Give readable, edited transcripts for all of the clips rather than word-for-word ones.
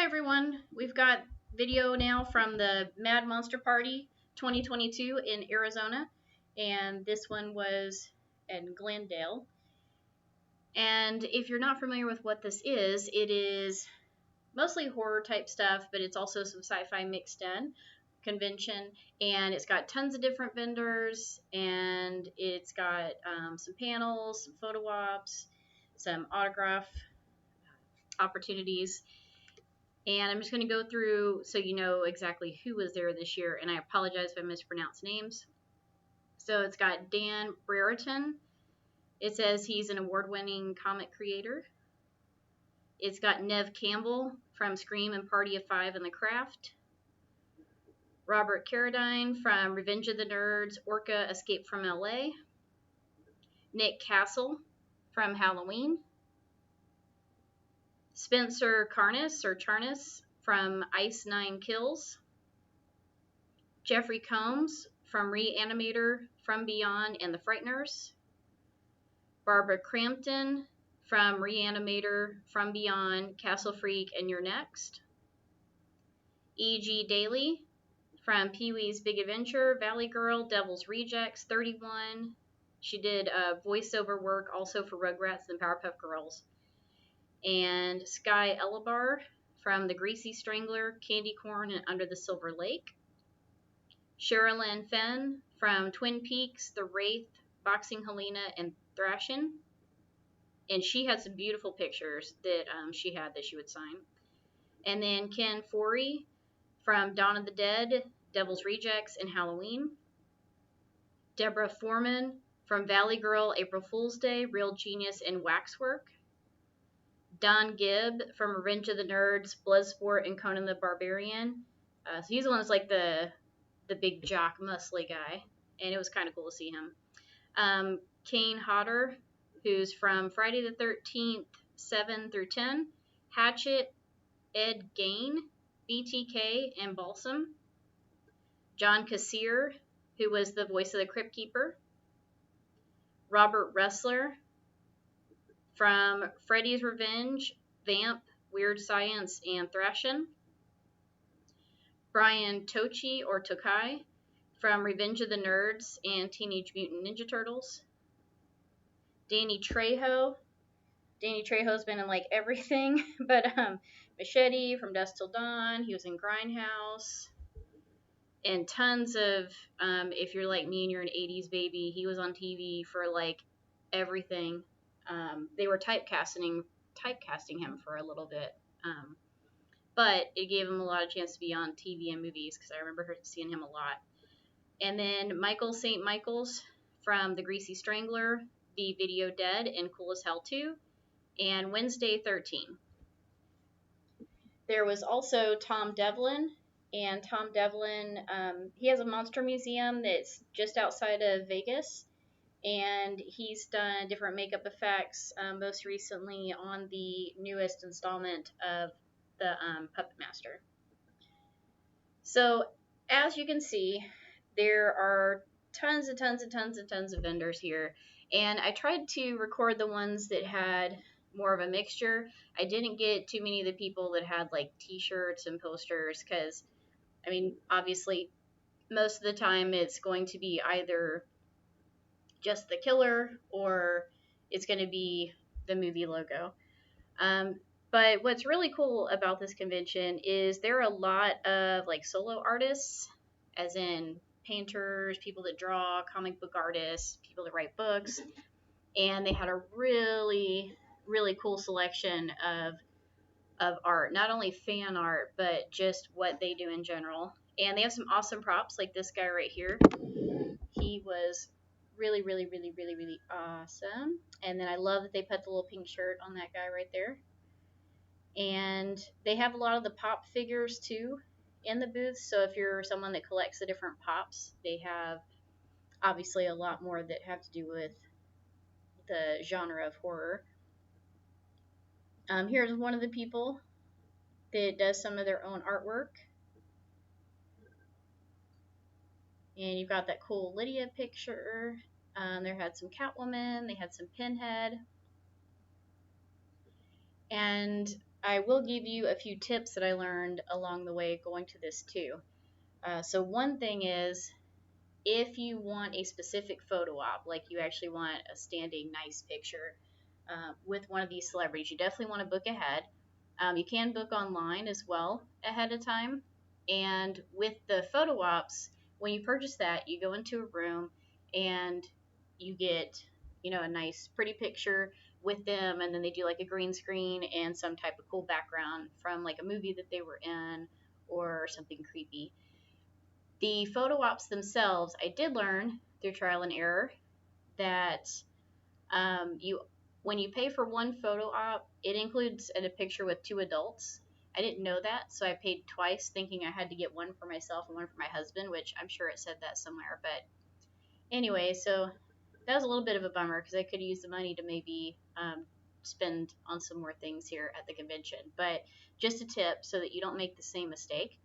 everyone, we've got video now from the MadMonster Party 2022 in Arizona, and this one was in Glendale. And if you're not familiar with what this is, it is mostly horror type stuff, but it's also some sci-fi mixed in convention, and it's got tons of different vendors, and it's got some panels, some photo ops, some autograph opportunities. And I'm just going to go through so you know exactly who was there this year, and I apologize if I mispronounce names. So it's got Dan Brereton. It says he's an award-winning comic creator. It's got Nev Campbell from Scream and Party of Five and The Craft. Robert Carradine from Revenge of the Nerds, Orca Escape from LA. Nick Castle from Halloween. Spencer Charnas from Ice Nine Kills. Jeffrey Combs from Reanimator, From Beyond, and The Frighteners. Barbara Crampton from Reanimator, From Beyond, Castle Freak, and You're Next. E.G. Daly from Pee-wee's Big Adventure, Valley Girl, Devil's Rejects, 31. She did voiceover work also for Rugrats and Powerpuff Girls. And Sky Elabar from The Greasy Strangler, Candy Corn, and Under the Silver Lake. Sherilyn Fenn from Twin Peaks, The Wraith, Boxing Helena, and Thrashing. And she had some beautiful pictures that she had that she would sign. And then Ken Forey from Dawn of the Dead, Devil's Rejects, and Halloween. Deborah Foreman from Valley Girl, April Fool's Day, Real Genius, and Waxwork. Don Gibb from Revenge of the Nerds, Bloodsport, and Conan the Barbarian. So he's the one that's like the big jock, muscly guy, and it was kind of cool to see him. Kane Hodder, who's from Friday the 13th, 7 through 10, Hatchet, Ed Gain, BTK, and Balsam. John Kassir, who was the voice of the Crypt Keeper. Robert Ressler from Freddy's Revenge, Vamp, Weird Science, and Thrashing. Brian Tochi, or Tokai, from Revenge of the Nerds and Teenage Mutant Ninja Turtles. Danny Trejo. Danny Trejo's been in like everything, but Machete from Dusk Till Dawn. He was in Grindhouse. And tons of, if you're like me and you're an 80s baby, he was on TV for like everything. They were typecasting him for a little bit. But it gave him a lot of chance to be on TV and movies because I remember seeing him a lot. And then Michael St. Michaels from The Greasy Strangler, The Video Dead, and Cool as Hell 2, and Wednesday 13. There was also Tom Devlin, and Tom Devlin, he has a monster museum that's just outside of Vegas, and he's done different makeup effects, most recently on the newest installment of the Puppet Master. So, as you can see, there are tons of vendors here, and I tried to record the ones that had more of a mixture. I didn't get too many of the people that had like t-shirts and posters because, I mean, obviously, most of the time it's going to be either just the killer or it's going to be the movie logo. But what's really cool about this convention is there are a lot of like solo artists, as in painters, people that draw, comic book artists, people that write books, and they had a really cool selection of art, not only fan art, but just what they do in general. And they have some awesome props, like this guy right here. He was really awesome. And then I love that they put the little pink shirt on that guy right there. And they have a lot of the pop figures too in the booth. So if you're someone that collects the different pops, they have obviously a lot more that have to do with the genre of horror. Here's one of the people that does some of their own artwork. And you've got that cool Lydia picture. They had some Catwoman. They had some Pinhead. And I will give you a few tips that I learned along the way going to this too. So one thing is, if you want a specific photo op, like you actually want a standing nice picture with one of these celebrities, you definitely want to book ahead. You can book online as well ahead of time. And with the photo ops, when you purchase that, you go into a room and you get, a nice, pretty picture with them, and then they do like a green screen and some type of cool background from like a movie that they were in or something creepy. The photo ops themselves, I did learn through trial and error that you when you pay for one photo op, it includes a picture with two adults. I didn't know that, so I paid twice, thinking I had to get one for myself and one for my husband, which I'm sure it said that somewhere. But anyway, so that was a little bit of a bummer because I could use the money to maybe spend on some more things here at the convention. But just a tip so that you don't make the same mistake.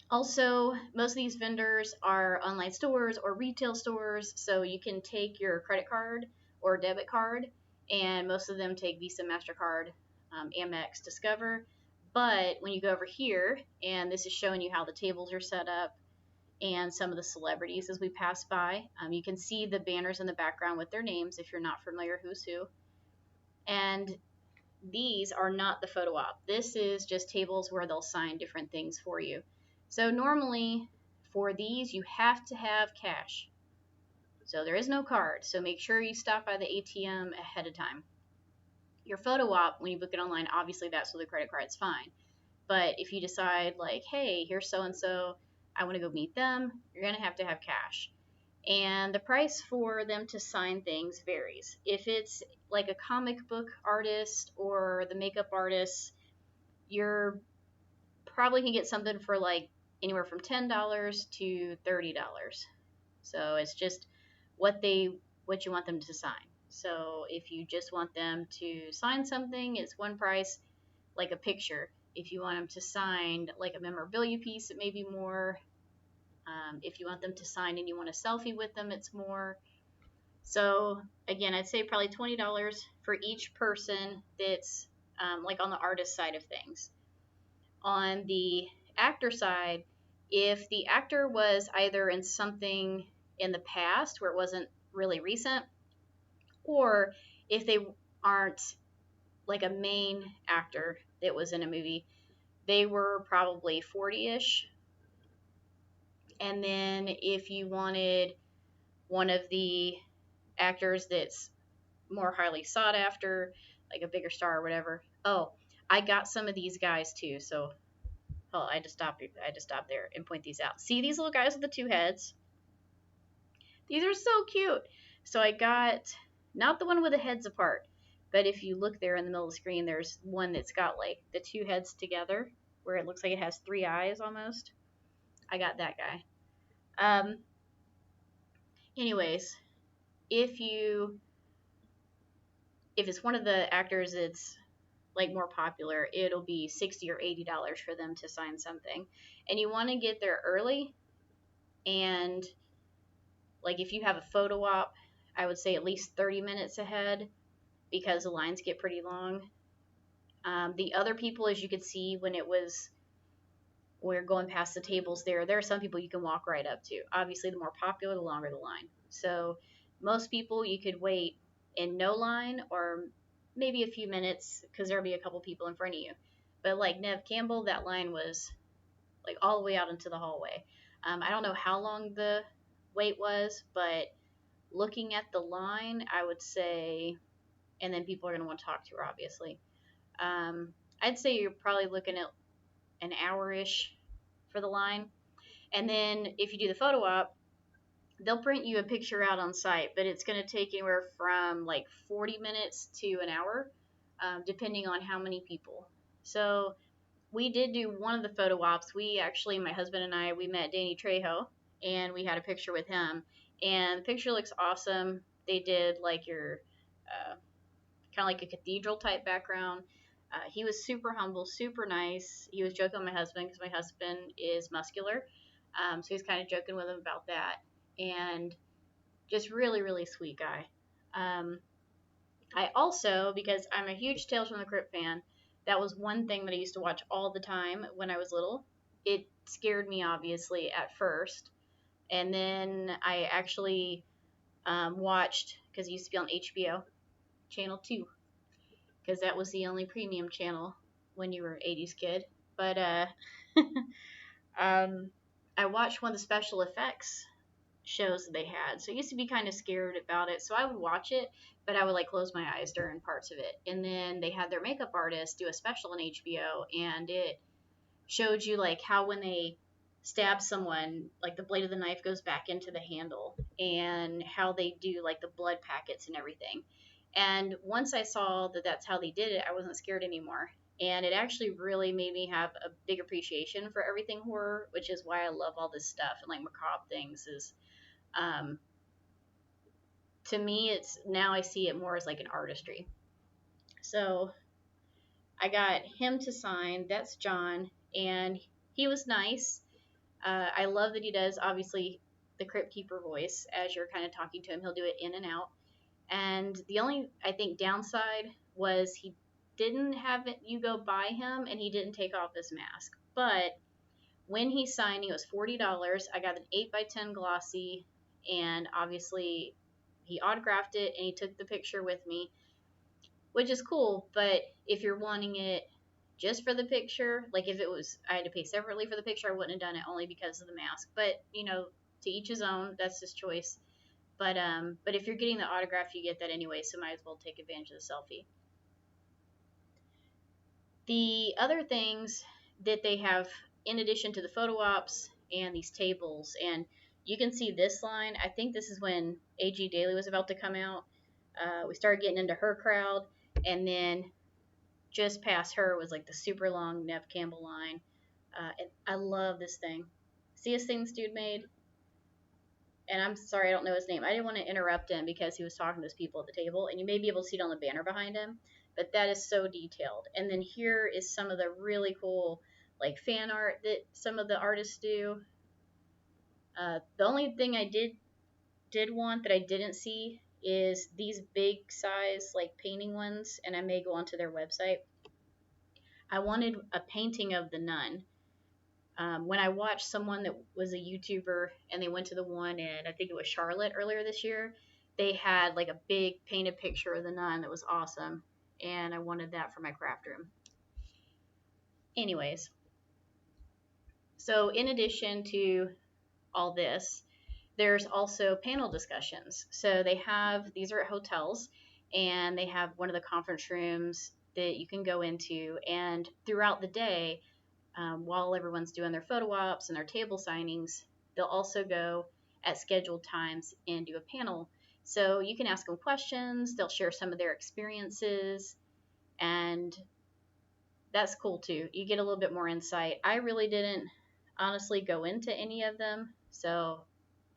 Also, most of these vendors are online stores or retail stores, so you can take your credit card or debit card, and most of them take Visa, MasterCard, Amex, Discover. But when you go over here, and this is showing you how the tables are set up and some of the celebrities as we pass by, you can see the banners in the background with their names if you're not familiar who's who. And these are not the photo op. This is just tables where they'll sign different things for you. So normally for these, you have to have cash. So there is no card. So make sure you stop by the ATM ahead of time. Your photo op, when you book it online, obviously that's with a credit card, it's fine. But if you decide like, hey, here's so and so, I want to go meet them, you're going to have cash. And the price for them to sign things varies. If it's like a comic book artist or the makeup artist, you're probably can get something for like anywhere from $10 to $30. So it's just what you want them to sign. So if you just want them to sign something, it's one price, like a picture. If you want them to sign like a memorabilia piece, it may be more. If you want them to sign and you want a selfie with them, it's more. So again, I'd say probably $20 for each person that's like on the artist side of things. On the actor side, if the actor was either in something in the past where it wasn't really recent, or if they aren't like a main actor that was in a movie, they were probably 40-ish. And then if you wanted one of the actors that's more highly sought after, like a bigger star or whatever. Oh, I got some of these guys too. So, I just stop there and point these out. See these little guys with the two heads? These are so cute. So I got not the one with the heads apart, but if you look there in the middle of the screen, there's one that's got like the two heads together, where it looks like it has three eyes almost. I got that guy. Anyways, if it's one of the actors that's like more popular, it'll be $60 or $80 for them to sign something. And you want to get there early. And like if you have a photo op, I would say at least 30 minutes ahead because the lines get pretty long. The other people, as you could see when we're going past the tables there are some people you can walk right up to. Obviously, the more popular, the longer the line. So most people you could wait in no line or maybe a few minutes because there'll be a couple people in front of you. But like Nev Campbell, that line was like all the way out into the hallway. I don't know how long the wait was, but looking at the line, I would say, and then people are going to want to talk to her, obviously. I'd say you're probably looking at an hour-ish for the line. And then if you do the photo op, they'll print you a picture out on site, but it's going to take anywhere from like 40 minutes to an hour, depending on how many people. So we did do one of the photo ops. We actually, my husband and I, we met Danny Trejo, and we had a picture with him. And the picture looks awesome. They did like your kind of like a cathedral type background. He was super humble, super nice. He was joking with my husband because my husband is muscular. So he's kind of joking with him about that. And just really, really sweet guy. I also, because I'm a huge Tales from the Crypt fan, That was one thing that I used to watch all the time when I was little. It scared me, obviously, at first. And then I actually watched, because it used to be on HBO, Channel 2, because that was the only premium channel when you were an 80s kid. But I watched one of the special effects shows that they had. So I used to be kind of scared about it. So I would watch it, but I would like close my eyes during parts of it. And then they had their makeup artist do a special on HBO, and it showed you like how when they stab someone, like the blade of the knife goes back into the handle, and how they do like the blood packets and everything. And once I saw that that's how they did it, I wasn't scared anymore. And it actually really made me have a big appreciation for everything horror, which is why I love all this stuff and like macabre things. Is um, to me, it's now I see it more as like an artistry. So I got him to sign. That's John, and he was nice. I love that he does, obviously, the Crypt Keeper voice as you're kind of talking to him. He'll do it in and out. And the only, I think, downside was he didn't have it, you go by him, and he didn't take off his mask. But when he signed, it was $40. I got an 8x10 glossy, and obviously he autographed it, and he took the picture with me, which is cool. But if you're wanting it just for the picture, like if it was I had to pay separately for the picture, I wouldn't have done it only because of the mask. But to each his own. That's his choice. But if you're getting the autograph, you get that anyway, so might as well take advantage of the selfie. The other things that they have, in addition to the photo ops and these tables, and you can see this line. I think this is when A.G. Daly was about to come out. We started getting into her crowd, and then just past her was like the super long Nev Campbell line. And I love this thing. See this thing this dude made? And I'm sorry I don't know his name. I didn't want to interrupt him because he was talking to those people at the table, and you may be able to see it on the banner behind him, but that is so detailed. And then here is some of the really cool like fan art that some of the artists do. The only thing I did want that I didn't see is these big size like painting ones, and I may go onto their website. I wanted a painting of the nun. When I watched someone that was a YouTuber and they went to the one in, I think it was Charlotte earlier this year, they had like a big painted picture of the nun that was awesome, and I wanted that for my craft room. Anyways, so in addition to all this, there's also panel discussions. So these are at hotels, and they have one of the conference rooms that you can go into, and throughout the day, while everyone's doing their photo ops and their table signings, they'll also go at scheduled times and do a panel. So you can ask them questions, they'll share some of their experiences, and that's cool too. You get a little bit more insight. I really didn't honestly go into any of them, so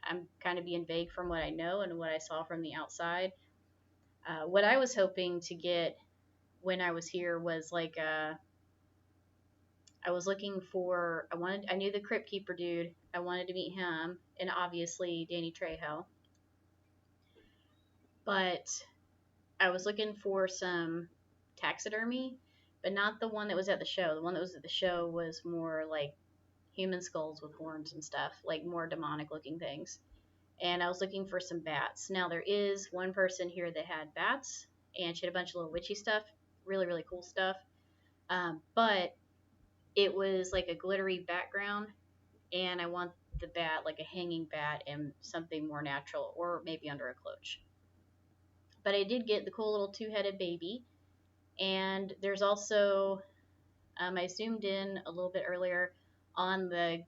I'm kind of being vague from what I know and what I saw from the outside. What I was hoping to get when I was here was like I was looking for, I knew the Crypt Keeper dude. I wanted to meet him, and obviously Danny Trejo. But I was looking for some taxidermy, but not the one that was at the show. The one that was at the show was more like human skulls with horns and stuff, like more demonic looking things. And I was looking for some bats. Now, there is one person here that had bats, and she had a bunch of little witchy stuff, really, really cool stuff. But it was like a glittery background, and I want the bat like a hanging bat and something more natural, or maybe under a cloche. But I did get the cool little two-headed baby, and there's also I zoomed in a little bit earlier on the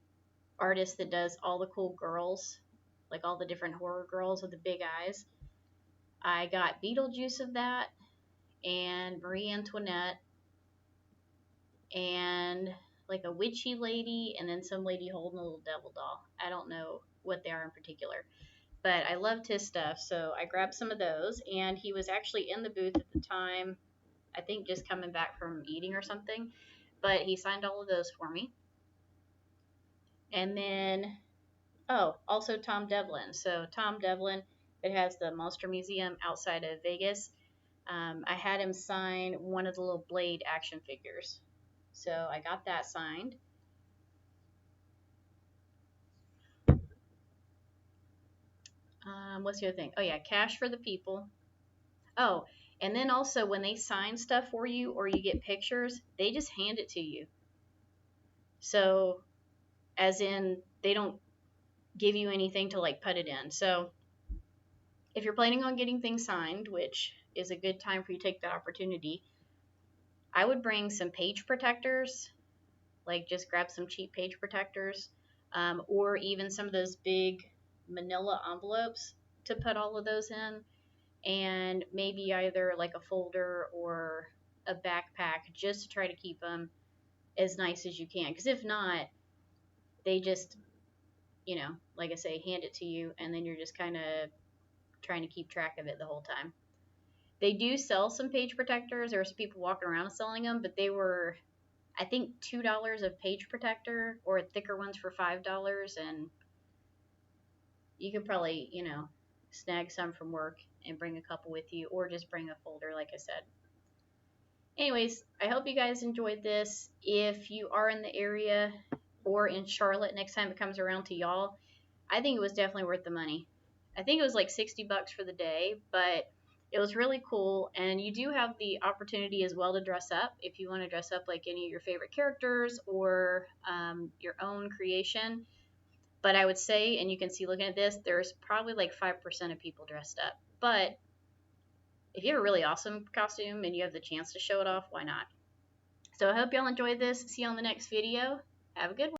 artist that does all the cool girls, like all the different horror girls with the big eyes. I got Beetlejuice of that, and Marie Antoinette, and like a witchy lady, and then some lady holding a little devil doll. I don't know what they are in particular, but I loved his stuff, so I grabbed some of those. And he was actually in the booth at the time, I think just coming back from eating or something, but he signed all of those for me. And then, also Tom Devlin. So Tom Devlin, it has the Monster Museum outside of Vegas. I had him sign one of the little Blade action figures. So I got that signed. What's the other thing? Oh, yeah, cash for the people. Oh, and then also when they sign stuff for you or you get pictures, they just hand it to you. So, as in, they don't give you anything to like put it in. So, if you're planning on getting things signed, which is a good time for you to take that opportunity, I would bring some page protectors, like just grab some cheap page protectors, or even some of those big manila envelopes to put all of those in, and maybe either like a folder or a backpack just to try to keep them as nice as you can. Because if not, they just, like I say, hand it to you, and then you're just kind of trying to keep track of it the whole time. They do sell some page protectors. There's people walking around selling them, but they were, I think, $2 a page protector, or thicker ones for $5, and you could probably, snag some from work and bring a couple with you, or just bring a folder, like I said. Anyways, I hope you guys enjoyed this. If you are in the area or in Charlotte next time it comes around to y'all, I think it was definitely worth the money. I think it was like $60 for the day, but it was really cool. And you do have the opportunity as well to dress up if you want to dress up like any of your favorite characters or your own creation. But I would say, and you can see looking at this, there's probably like 5% of people dressed up. But if you have a really awesome costume and you have the chance to show it off, why not? So I hope y'all enjoyed this. See you on the next video. Have a good one.